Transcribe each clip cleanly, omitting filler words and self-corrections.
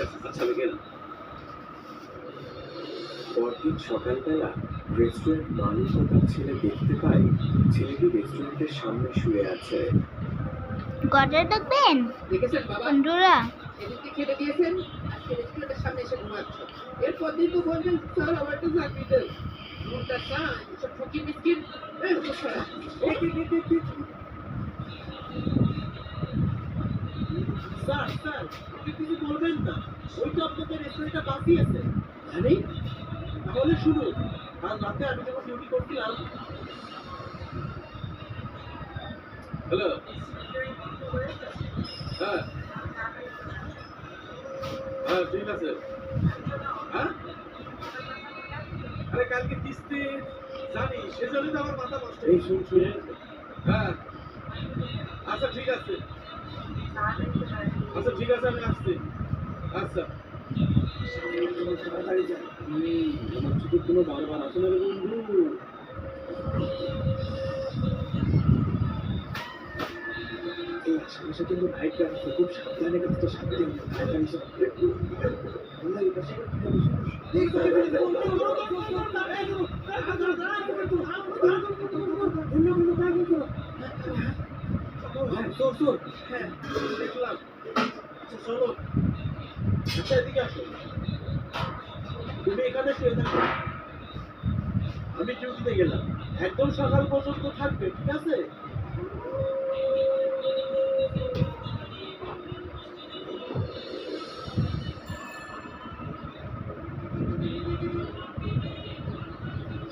আছে, আচ্ছা আমি গেলাম। পরদিন সকালবেলা রেস্টুরেন্ট মালিক ও তার ছেলে দেখতে পায় ছেলেটি রেস্টুরেন্টের সামনে শুয়ে আছে। গড়ে দেখবেন দেখেছেন বাবা, বন্ধুরা, এদিকে খেতে দিয়েছেন, আজকে রেস্টুরেন্টের সামনে এসে ঘুমাচ্ছ। এরপর দিন তো বলবেন স্যার আমার একটা চাকরি দেন। মুখটা চান সব ফকির মিসকিন। স্যার স্যার আপনি কিছু বলবেন না, ওই তো আপনাদের রেস্টুরেন্টটা বাঁচিয়েছে। জানি, তাহলে শুনুন, কাল রাতে আমি যখন ডিউটি করছিলাম। হ্যালো, হ্যাঁ হ্যাঁ ঠিক আছে। হ্যাঁ আরে কালকে কিস্তি জানি, সেজন্যই তো আমার মাথা নষ্ট। এই শুনছি। হ্যাঁ আচ্ছা ঠিক আছে, আচ্ছা ঠিক আছে, আমি আসছি। আচ্ছা তাড়াতাড়ি যাই। আমার শুধু কোনো বারবার আসে না রে বন্ধু। এই আশেপাশে কিন্তু ভাইটা আছে, খুব সাবধানে কিন্তু সাবধানে ভাইটা হিসেবে হ্যাঁ দেখলাম। আচ্ছা চলো, আচ্ছা এদিকে আসো, তুমি এখানে শুয়ে থাকো, আমি ডিউটিতে গেলাম, একদম সকাল পর্যন্ত থাকবে, ঠিক আছে?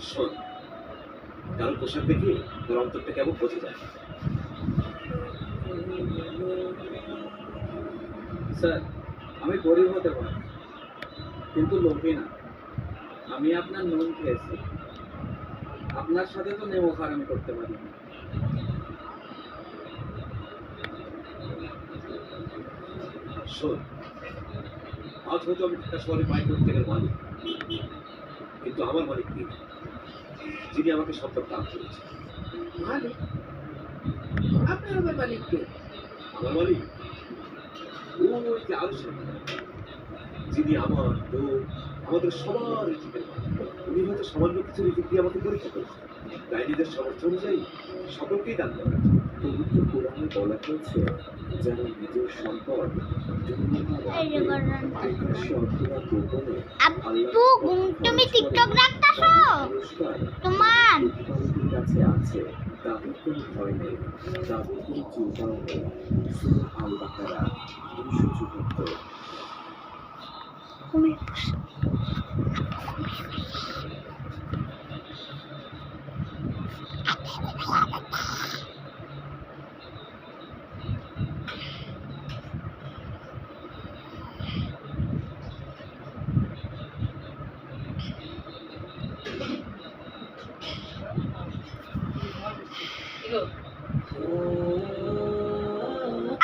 শোন, কারো পোশাক দেখি তোর অন্তরটা কেমন বোঝা যায়। স্যার আমি গরিব হতে পারি কিন্তু লোভী না। আমি আপনার নুন খেয়েছি, আপনার সাথে তো নেমো খারামি করতে পারি না। শোন, আজ হয়তো আমি ঢাকা শহরে বাইক করতে গেলে মালিক, কিন্তু আমার মালিক নেই, যিনি আমাকে সবটা দাম করেছে। মালিক? আপনার আবার মালিক কে? আমার মালিক ওই যে আলসা, যিনি আমার তো আমাদের সবার রিজিকের মালিক। উনি হয়তো সামান্য কিছু রিজিক দিয়ে আমাকে পরীক্ষা করেছেন, তাই নিজের সামর্থ্য অনুযায়ী সকলকেই দান করেন। পবিত্র কোরআনে বলা হয়েছে, যেন নিজের সম্পদ আব্বু তুমি টিকটক রাখতাছো তোমার কাছে আছে, তাদের কোনো ভয় নেই, তাদের কোনো চিন্তাও নেই। সূরা আল বাকারা 274।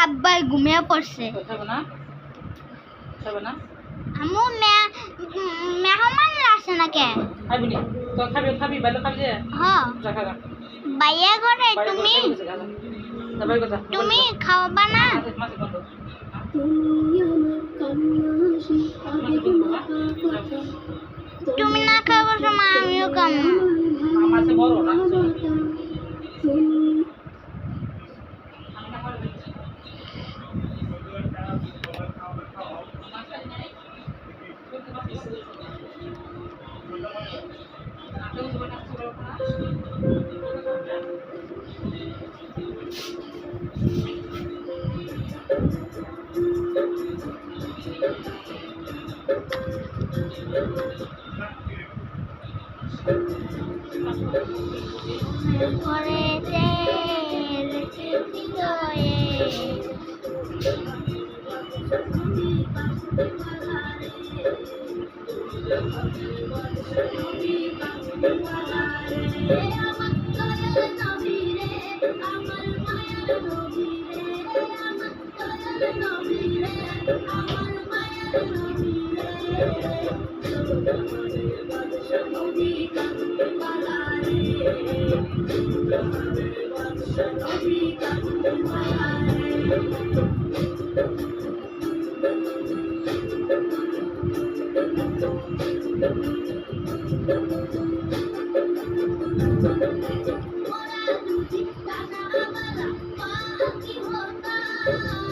আব্বা ঘুমিয়ে পড়ছে। আমু মেহমান আসে না কে? হ্যাঁ বাইয়া ঘরে তুমি খাওয়াবা না? তুমি না খাওয়ার সময় আমিও খাবো। ওরা যদি টাকা বালা পাখি হতাম